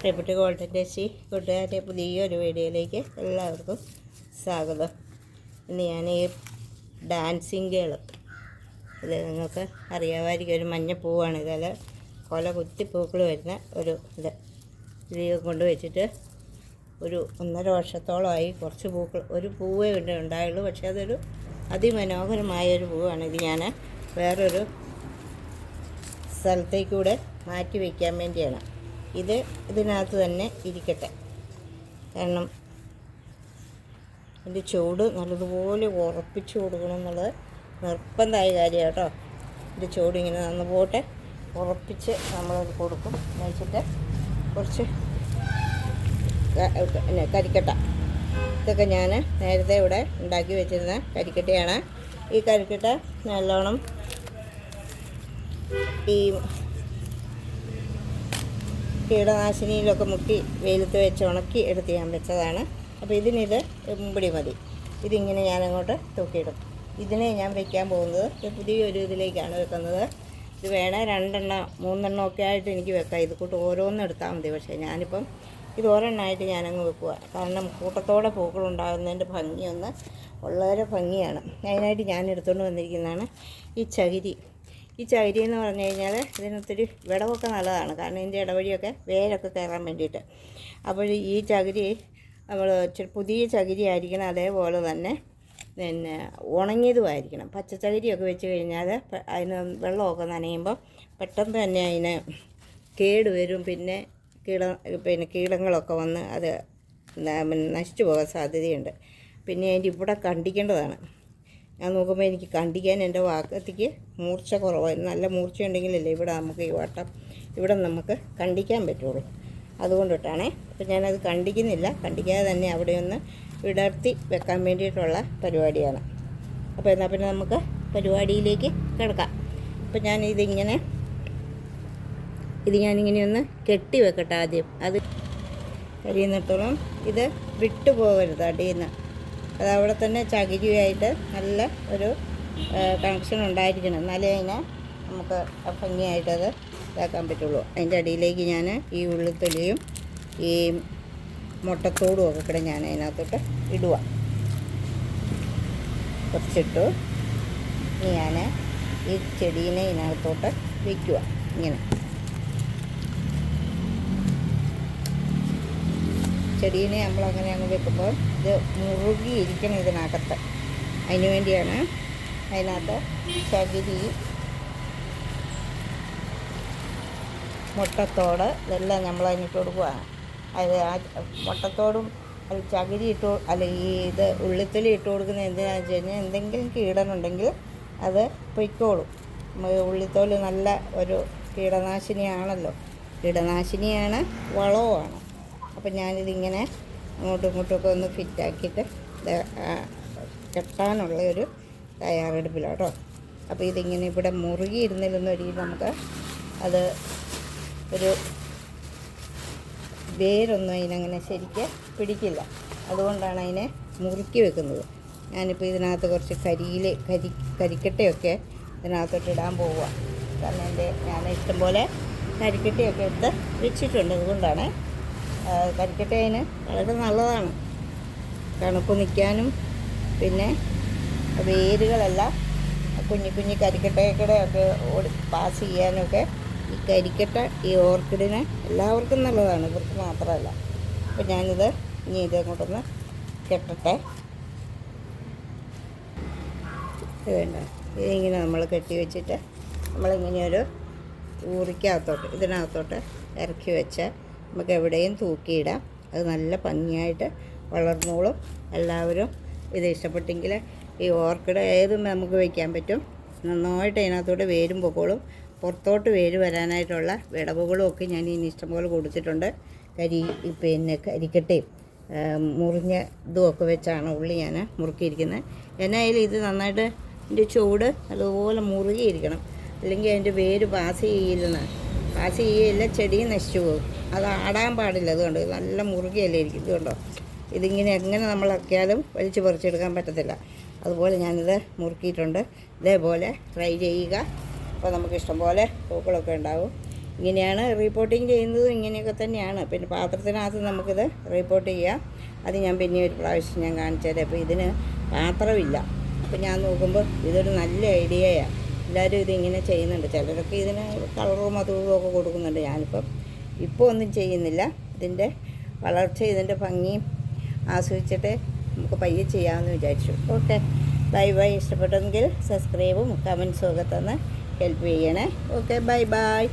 പ്രിയപ്പെട്ട ഗോൾഡൻ ടച്ചി കൂട്ടുകാരുടെ പുതിയൊരു വീഡിയോയിലേക്ക് എല്ലാവർക്കും സ്വാഗതം. ഇന്ന് ഞാൻ ഈ ഡാൻസിങ് ഗേൾ, ഇത് നിങ്ങൾക്ക് അറിയാമായിരിക്കും, ഒരു മഞ്ഞപ്പൂവാണ്. ഇതിൽ കൊല കുത്തിപ്പൂക്കൾ വരുന്ന ഇത് കൊണ്ടുവച്ചിട്ട് ഒരു 1.5 വർഷത്തോളമായി. കുറച്ച് പൂക്കൾ, ഒരു പൂവേ ഉണ്ടായുള്ളൂ, പക്ഷേ അതൊരു അതിമനോഹരമായൊരു പൂവാണ്. ഇത് ഞാൻ വേറൊരു സ്ഥലത്തേക്കൂടെ മാറ്റി വയ്ക്കാൻ വേണ്ടിയാണ്. ഇതിനകത്ത് തന്നെ ഇരിക്കട്ടെ, കാരണം ഇതിൻ്റെ ചൂട് നല്ലതുപോലെ ഉറപ്പിച്ച് കൊടുക്കണം എന്നുള്ളത് നിർബന്ധമായ കാര്യമാണ് കേട്ടോ. ഇതിൻ്റെ ചൂട് ഇങ്ങനെ നന്ന് പോട്ടെ, ഉറപ്പിച്ച് നമ്മളത് കൊടുക്കും. വെച്ചിട്ട് കുറച്ച് കരിക്കട്ട, ഇതൊക്കെ ഞാൻ നേരത്തെ ഇവിടെ ഉണ്ടാക്കി വെച്ചിരുന്ന കരിക്കട്ടയാണ്. ഈ കരിക്കട്ട നല്ലോണം ഈ കീടനാശിനിയിലൊക്കെ മുക്കി വെയിലത്ത് വെച്ച് ഉണക്കി എടുത്ത് ഞാൻ വെച്ചതാണ്. അപ്പോൾ ഇതിനിത് മുമ്പടി മതി. ഇതിങ്ങനെ ഞാനങ്ങോട്ട് തൂക്കിയിടും. ഇതിനെ ഞാൻ വയ്ക്കാൻ പോകുന്നത് പുതിയൊരു ഇതിലേക്കാണ് വെക്കുന്നത്. ഇത് വേണേൽ 2 എണ്ണം 3 എണ്ണം ഒക്കെ ആയിട്ട് എനിക്ക് വെക്കാം. ഇത് കൂട്ട് ഓരോന്നും എടുത്താൽ മതി. പക്ഷേ ഞാനിപ്പം ഇത് ഒരെണ്ണമായിട്ട് ഞാനങ്ങ് വെക്കുക. കാരണം കൂട്ടത്തോടെ പൂക്കളുണ്ടാകുന്നതിൻ്റെ ഭംഗിയൊന്ന് വളരെ ഭംഗിയാണ്. അതിനായിട്ട് ഞാൻ എടുത്തുകൊണ്ട് വന്നിരിക്കുന്നതാണ് ഈ ചകിരി. ഈ ചകിരി എന്ന് പറഞ്ഞു കഴിഞ്ഞാൽ ഇതിനൊത്തിരി വിടവൊക്കെ നല്ലതാണ്, കാരണം ഇതിൻ്റെ ഇടവഴിയൊക്കെ വേരൊക്കെ കയറാൻ വേണ്ടിയിട്ട്. അപ്പോൾ ഈ ചകിരി നമ്മൾ പുതിയ ചകിരി ആയിരിക്കണം, അതേപോലെ തന്നെ പിന്നെ ഉണങ്ങിയതുമായിരിക്കണം. പച്ചച്ചകിരിയൊക്കെ വെച്ച് കഴിഞ്ഞാൽ അതിന് വെള്ളമൊക്കെ നനയുമ്പോൾ പെട്ടെന്ന് തന്നെ അതിന് കേട് വരും. പിന്നെ കീടങ്ങളൊക്കെ വന്ന് അത് നശിച്ചു പോകാൻ സാധ്യതയുണ്ട്. പിന്നെ അതിൻ്റെ ഇവിടെ കണ്ടിക്കേണ്ടതാണ്. ഞാൻ നോക്കുമ്പോൾ എനിക്ക് കണ്ടിക്കാൻ എൻ്റെ വാക്കത്തേക്ക് മൂർച്ച കുറവാണ്. നല്ല മൂർച്ചയുണ്ടെങ്കിലല്ലേ ഇവിടെ നമുക്ക് ഈ വട്ടം ഇവിടെ നമുക്ക് കണ്ടിക്കാൻ പറ്റുള്ളൂ. അതുകൊണ്ടിട്ടാണേ. അപ്പോൾ ഞാനത് കണ്ടിക്കുന്നില്ല, കണ്ടിക്കാതെ തന്നെ അവിടെ ഒന്ന് വിടർത്തി വെക്കാൻ വേണ്ടിയിട്ടുള്ള പരിപാടിയാണ്. അപ്പോൾ എന്നാൽ പിന്നെ നമുക്ക് പരിപാടിയിലേക്ക് കിടക്കാം. അപ്പോൾ ഞാനിങ്ങനെ ഒന്ന് കെട്ടി വെക്കട്ടെ ആദ്യം. അത് കഴിയുന്നിടത്തോളം ഇത് വിട്ടു പോകരുത് അടിയിൽ നിന്ന്. അത് അവിടെ തന്നെ ചകിരിയായിട്ട് നല്ല ഒരു കണക്ഷൻ ഉണ്ടായിരിക്കണം, എന്നാലേ അതിനെ നമുക്ക് ഭംഗിയായിട്ടത് ഇതാക്കാൻ പറ്റുള്ളൂ. അതിൻ്റെ അടിയിലേക്ക് ഞാൻ ഈ ഉള്ളിത്തൊലിയും ഈ മുട്ടത്തോടും ഒക്കെ കൂടെ ഞാൻ അതിനകത്തോട്ട് ഇടുക. കുറച്ചിട്ടു. ഇനി ഞാൻ ഈ ചെടീനെ ഇതിനകത്തോട്ട് വയ്ക്കുക. ഇങ്ങനെ ചെടീനെ നമ്മളങ്ങനെ അങ്ങ് വെക്കുമ്പോൾ ഇത് മുറുകിയിരിക്കണം ഇതിനകത്ത്. അതിന് വേണ്ടിയാണ് അതിനകത്ത് ചകിരി, മുട്ടത്തോട് ഇതെല്ലാം നമ്മൾ അതിനിട്ട് കൊടുക്കുകയാണ്. അത് ആ മുട്ടത്തോടും അത് ചകിരി ഇത് ഉള്ളിത്തൊലി ഇട്ട് കൊടുക്കുന്നത് എന്തിനാണെന്ന് വെച്ച് കഴിഞ്ഞാൽ എന്തെങ്കിലും കീടനുണ്ടെങ്കിൽ അത് പൊയ്ക്കോളും. ഉള്ളിത്തോല് നല്ല ഒരു കീടനാശിനിയാണല്ലോ, കീടനാശിനിയാണ്, വളവുമാണ്. അപ്പം ഞാനിതിങ്ങനെ അങ്ങോട്ടും ഇങ്ങോട്ടുമൊക്കെ ഒന്ന് ഫിറ്റാക്കിയിട്ട് കെട്ടാനുള്ള ഒരു തയ്യാറെടുപ്പിലാണ് കേട്ടോ. അപ്പോൾ ഇതിങ്ങനെ ഇവിടെ മുറുകിയിരുന്നില്ലെന്ന് ഒരിക്കലും നമുക്ക് അത് ഒരു വേരൊന്നും അതിനങ്ങനെ ശരിക്ക് പിടിക്കില്ല. അതുകൊണ്ടാണ് അതിനെ മുറുക്കി വെക്കുന്നത്. ഞാനിപ്പോൾ ഇതിനകത്ത് കുറച്ച് കരിക്കട്ടയൊക്കെ ഇതിനകത്തോട്ട് ഇടാൻ പോവുക. കാരണം ഞാൻ ഇഷ്ടംപോലെ കരിക്കട്ടയൊക്കെ എടുത്ത് വെച്ചിട്ടുണ്ട്. അതുകൊണ്ടാണ് കരിക്കട്ടേന് വളരെ നല്ലതാണ്, തണുപ്പ് നിൽക്കാനും പിന്നെ വേരുകളെല്ലാം കുഞ്ഞു കരിക്കട്ടയൊക്കെ പാസ് ചെയ്യാനൊക്കെ ഈ കരിക്കട്ട ഈ ഓർക്കിഡിന് എല്ലാവർക്കും നല്ലതാണ്, ഇവർക്ക് മാത്രമല്ല. അപ്പോൾ ഞാനിത് ഇനി ഇതങ്ങോട്ടൊന്ന് കെട്ടട്ടെ. ഇത് വേണ്ട, ഇതിങ്ങനെ നമ്മൾ കെട്ടി വെച്ചിട്ട് നമ്മളിങ്ങനെയൊരു ഊറിക്കകത്തോട്ട് ഇതിനകത്തോട്ട് ഇറക്കി വെച്ചാൽ നമുക്ക് എവിടെയും തൂക്കിയിടാം. അത് നല്ല ഭംഗിയായിട്ട് വളർന്നോളും. എല്ലാവരും ഇത് ഇഷ്ടപ്പെട്ടെങ്കിൽ ഈ ഓർക്കിഡ് ഏതും നമുക്ക് വയ്ക്കാൻ പറ്റും. നന്നായിട്ട് അതിനകത്തോട്ട് വേരും പൊക്കോളും. പുറത്തോട്ട് വേര് വരാനായിട്ടുള്ള വിടവുകളും ഒക്കെ ഞാൻ ഇനി ഇഷ്ടംപോലെ കൊടുത്തിട്ടുണ്ട്. കരിക്കട്ടയും മുറിഞ്ഞ ഇതുമൊക്കെ വെച്ചാണ് ഉള്ളി ഞാൻ മുറുക്കിയിരിക്കുന്നത്. എന്നായാലും ഇത് നന്നായിട്ട് ഇതിൻ്റെ ചൂട് അതുപോലെ മുറുകിയിരിക്കണം, അല്ലെങ്കിൽ അതിൻ്റെ വേര് പാസ് ചെയ്യില്ല, ചെടിയും നശിച്ചു പോകും. അത് ആടാൻ പാടില്ല. അതുകൊണ്ട് നല്ല മുറുകിയല്ലേ ഇരിക്കും. ഇതുകൊണ്ടോ ഇതിങ്ങനെ എങ്ങനെ നമ്മളൊക്കെയാലും വലിച്ചു പറിച്ചെടുക്കാൻ പറ്റത്തില്ല. അതുപോലെ ഞാനിത് മുറുക്കിയിട്ടുണ്ട്. ഇതേപോലെ ട്രൈ ചെയ്യുക. അപ്പോൾ നമുക്ക് ഇഷ്ടംപോലെ പൂക്കളൊക്കെ ഉണ്ടാവും. ഇങ്ങനെയാണ് റിപ്പോർട്ടിങ് ചെയ്യുന്നതും ഇങ്ങനെയൊക്കെ തന്നെയാണ്. പിന്നെ പാത്രത്തിനകത്ത് നമുക്കിത് റിപ്പോർട്ട് ചെയ്യാം. അത് ഞാൻ പിന്നെ ഒരു പ്രാവശ്യം ഞാൻ കാണിച്ചു തരാം. അപ്പോൾ ഇതിന് പാത്രമില്ല. അപ്പോൾ ഞാൻ നോക്കുമ്പോൾ ഇതൊരു നല്ല ഐഡിയയാണ്. എല്ലാവരും ഇതിങ്ങനെ ചെയ്യുന്നുണ്ട്. ചിലരൊക്കെ ഇതിന് കളറും അതും ഒക്കെ കൊടുക്കുന്നുണ്ട്. ഇപ്പോൾ ഒന്നും ചെയ്യുന്നില്ല. ഇതിൻ്റെ വളർച്ച, ഇതിൻ്റെ ഭംഗിയും ആസ്വദിച്ചിട്ട് നമുക്ക് പയ്യെ ചെയ്യാമെന്ന് വിചാരിച്ചു. Okay, bye bye. ഇഷ്ടപ്പെട്ടെങ്കിൽ സബ്സ്ക്രൈബും കമൻസും ഒക്കെ തന്ന് ഹെൽപ്പ് ചെയ്യണേ. Okay, bye bye.